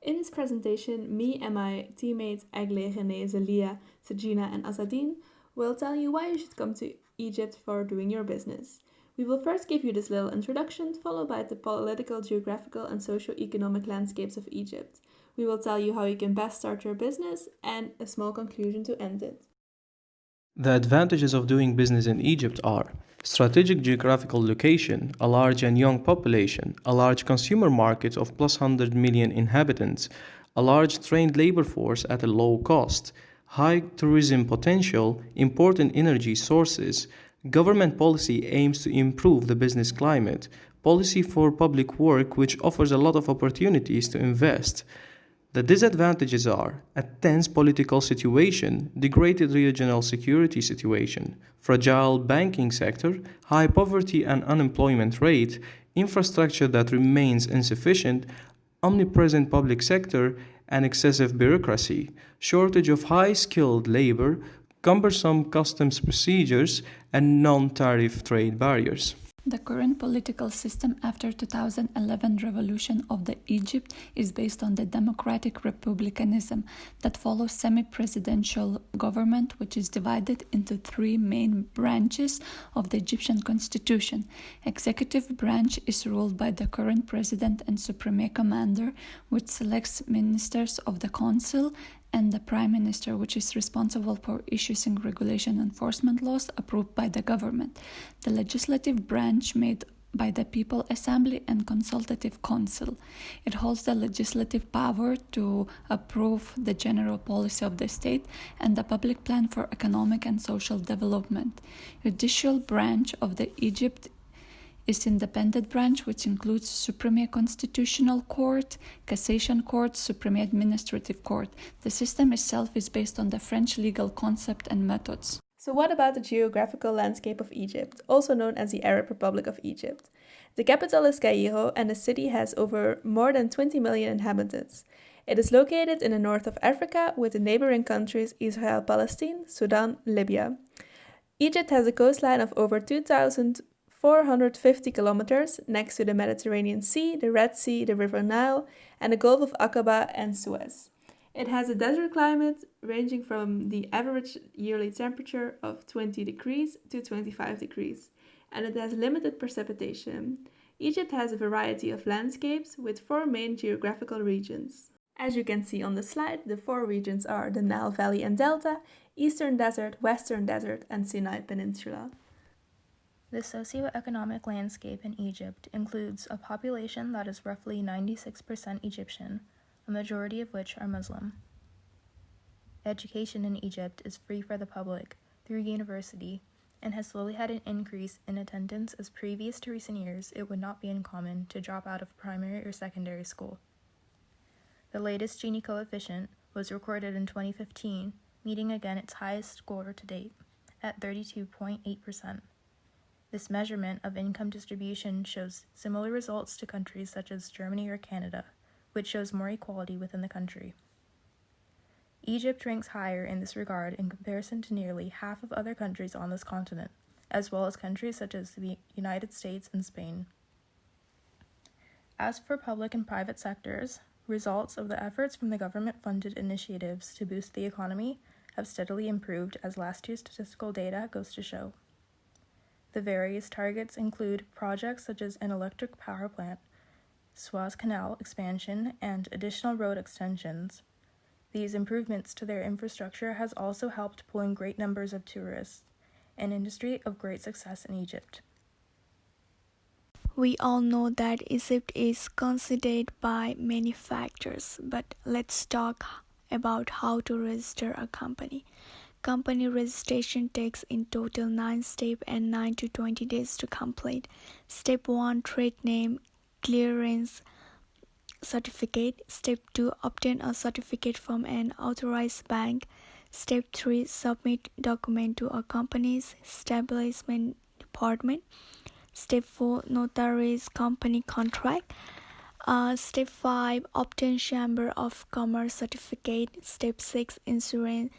In this presentation, me and my teammates Egle, Renee, Zeliha, Sajeena and Azzadeen will tell you why you should come to Egypt for doing your business. We will first give you this little introduction, followed by the political, geographical and socio-economic landscapes of Egypt. We will tell you how you can best start your business and a small conclusion to end it. The advantages of doing business in Egypt are strategic geographical location, a large and young population, a large consumer market of plus 100 million inhabitants, a large trained labor force at a low cost, high tourism potential, important energy sources. Government policy aims to improve the business climate, policy for public work which offers a lot of opportunities to invest. The disadvantages are a tense political situation, degraded regional security situation, fragile banking sector, high poverty and unemployment rate, infrastructure that remains insufficient, omnipresent public sector, and excessive bureaucracy, shortage of high skilled labor, cumbersome customs procedures, and non tariff trade barriers. The current political system after 2011 revolution of the Egypt is based on the democratic republicanism that follows semi-presidential government, which is divided into three main branches of the Egyptian constitution. Executive branch is ruled by the current president and supreme commander, which selects ministers of the council, and the Prime Minister, which is responsible for issuing regulation enforcement laws approved by the government. The legislative branch made by the People Assembly and Consultative Council. It holds the legislative power to approve the general policy of the state and the public plan for economic and social development. Judicial branch of the Egypt is independent branch, which includes Supreme Constitutional Court, Cassation Court, Supreme Administrative Court. The system itself is based on the French legal concept and methods. So what about the geographical landscape of Egypt, also known as the Arab Republic of Egypt? The capital is Cairo and the city has over more than 20 million inhabitants. It is located in the north of Africa with the neighboring countries Israel, Palestine, Sudan, Libya. Egypt has a coastline of over 2,450 kilometers next to the Mediterranean Sea, the Red Sea, the River Nile, and the Gulf of Aqaba and Suez. It has a desert climate ranging from the average yearly temperature of 20 degrees to 25 degrees, and it has limited precipitation. Egypt has a variety of landscapes with four main geographical regions. As you can see on the slide, the four regions are the Nile Valley and Delta, Eastern Desert, Western Desert, and Sinai Peninsula. The socio-economic landscape in Egypt includes a population that is roughly 96% Egyptian, a majority of which are Muslim. Education in Egypt is free for the public through university and has slowly had an increase in attendance as previous to recent years it would not be uncommon to drop out of primary or secondary school. The latest Gini coefficient was recorded in 2015, meeting again its highest score to date, at 32.8%. This measurement of income distribution shows similar results to countries such as Germany or Canada, which shows more equality within the country. Egypt ranks higher in this regard in comparison to nearly half of other countries on this continent, as well as countries such as the United States and Spain. As for public and private sectors, results of the efforts from the government-funded initiatives to boost the economy have steadily improved, as last year's statistical data goes to show. The various targets include projects such as an electric power plant, Suez Canal expansion, and additional road extensions. These improvements to their infrastructure has also helped pull in great numbers of tourists, an industry of great success in Egypt. We all know that Egypt is considered by many factors, but let's talk about how to register a company. Company registration takes in total 9 steps and 9 to 20 days to complete. Step 1, trade name clearance certificate. Step 2, obtain a certificate from an authorized bank. Step 3, submit document to a company's establishment department. Step 4, notarize company contract. Step 5, obtain Chamber of Commerce certificate. Step 6, insurance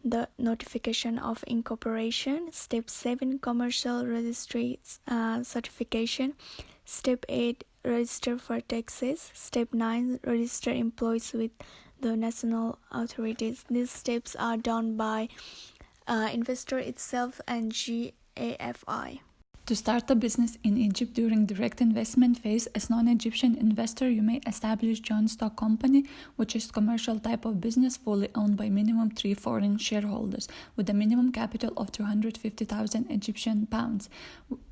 the notification of incorporation. Step 7, commercial registry certification. Step 8, register for taxes. Step 9. Register employees with the national authorities. These steps are done by investor itself and GAFI. To start a business in Egypt during direct investment phase, as non-Egyptian investor, you may establish joint stock company, which is commercial type of business fully owned by minimum 3 foreign shareholders, with a minimum capital of 250,000 Egyptian pounds,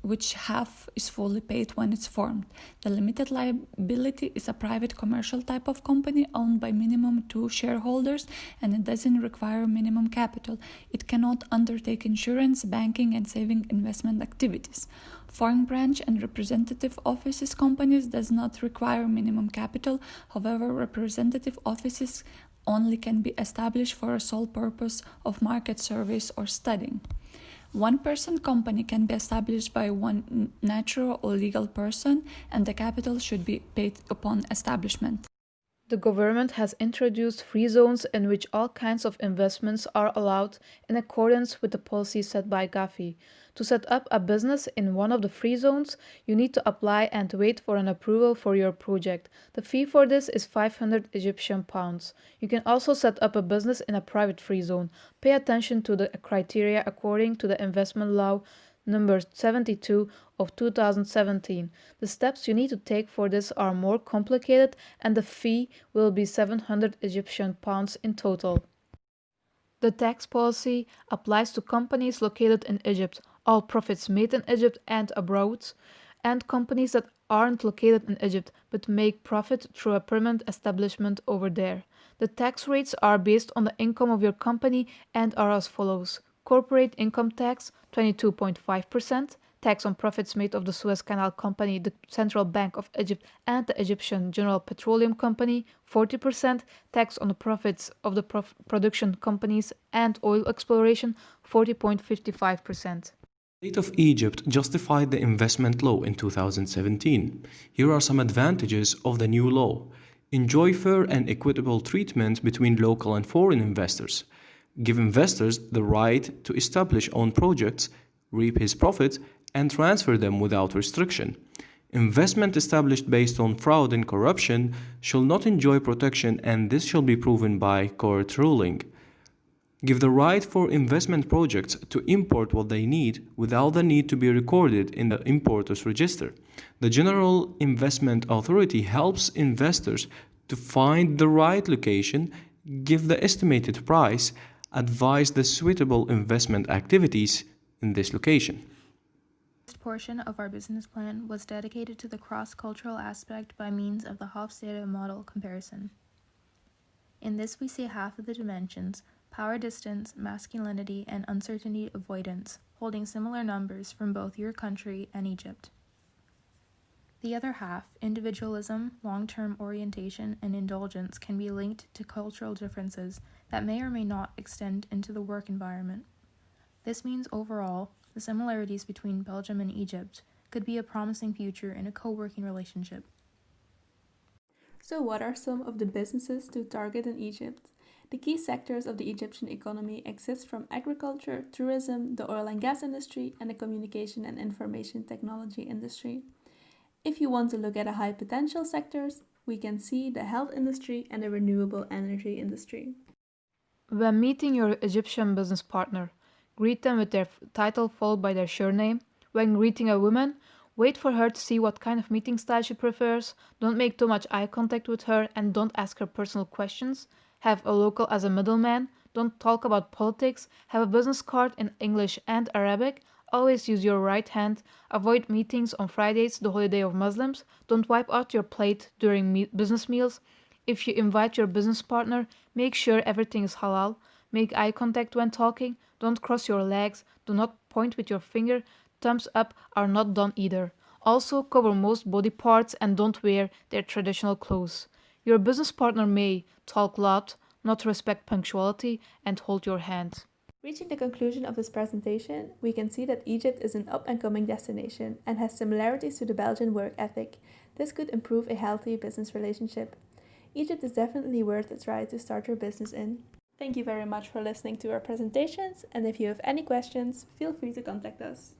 which half is fully paid when it's formed. The limited liability is a private commercial type of company owned by minimum 2 shareholders, and it doesn't require minimum capital. It cannot undertake insurance, banking, and saving investment activities. Foreign branch and representative offices companies does not require minimum capital. However, representative offices only can be established for a sole purpose of market surveys or studying. One-person company can be established by one natural or legal person, and the capital should be paid upon establishment. The government has introduced free zones in which all kinds of investments are allowed in accordance with the policy set by GAFI. To set up a business in one of the free zones, you need to apply and wait for an approval for your project. The fee for this is 500 Egyptian pounds. You can also set up a business in a private free zone. Pay attention to the criteria according to the investment law number 72 of 2017. The steps you need to take for this are more complicated, and the fee will be 700 Egyptian pounds in total. The tax policy applies to companies located in Egypt, all profits made in Egypt and abroad, and companies that aren't located in Egypt but make profit through a permanent establishment over there. The tax rates are based on the income of your company and are as follows: corporate income tax 22.5%, tax on profits made of the Suez Canal Company, the Central Bank of Egypt, and the Egyptian General Petroleum Company 40%, tax on the profits of the production companies and oil exploration 40.55%. The state of Egypt justified the investment law in 2017. Here are some advantages of the new law. Enjoy fair and equitable treatment between local and foreign investors. Give investors the right to establish own projects, reap his profit, and transfer them without restriction. Investment established based on fraud and corruption shall not enjoy protection, and this shall be proven by court ruling. Give the right for investment projects to import what they need without the need to be recorded in the importer's register. The General Investment Authority helps investors to find the right location, give the estimated price, advise the suitable investment activities in this location. The first portion of our business plan was dedicated to the cross-cultural aspect by means of the Hofstede model comparison. In this we see half of the dimensions: power distance, masculinity, and uncertainty avoidance, holding similar numbers from both your country and Egypt. The other half, individualism, long-term orientation, and indulgence, can be linked to cultural differences that may or may not extend into the work environment. This means overall, the similarities between Belgium and Egypt could be a promising future in a co-working relationship. So what are some of the businesses to target in Egypt? The key sectors of the Egyptian economy exist from agriculture, tourism, the oil and gas industry, and the communication and information technology industry. If you want to look at the high potential sectors, we can see the health industry and the renewable energy industry. When meeting your Egyptian business partner, greet them with their title followed by their surname. When greeting a woman, wait for her to see what kind of meeting style she prefers. Don't make too much eye contact with her and don't ask her personal questions. Have a local as a middleman. Don't talk about politics. Have a business card in English and Arabic. Always use your right hand. Avoid meetings on Fridays, the holiday of Muslims. Don't wipe out your plate during business meals. If you invite your business partner, make sure everything is halal. Make eye contact when talking. Don't cross your legs. Do not point with your finger. Thumbs up are not done either. Also, cover most body parts and don't wear their traditional clothes. Your business partner may talk loud, not respect punctuality, and hold your hand. Reaching the conclusion of this presentation, we can see that Egypt is an up-and-coming destination and has similarities to the Belgian work ethic. This could improve a healthy business relationship. Egypt is definitely worth a try to start your business in. Thank you very much for listening to our presentations, and if you have any questions, feel free to contact us.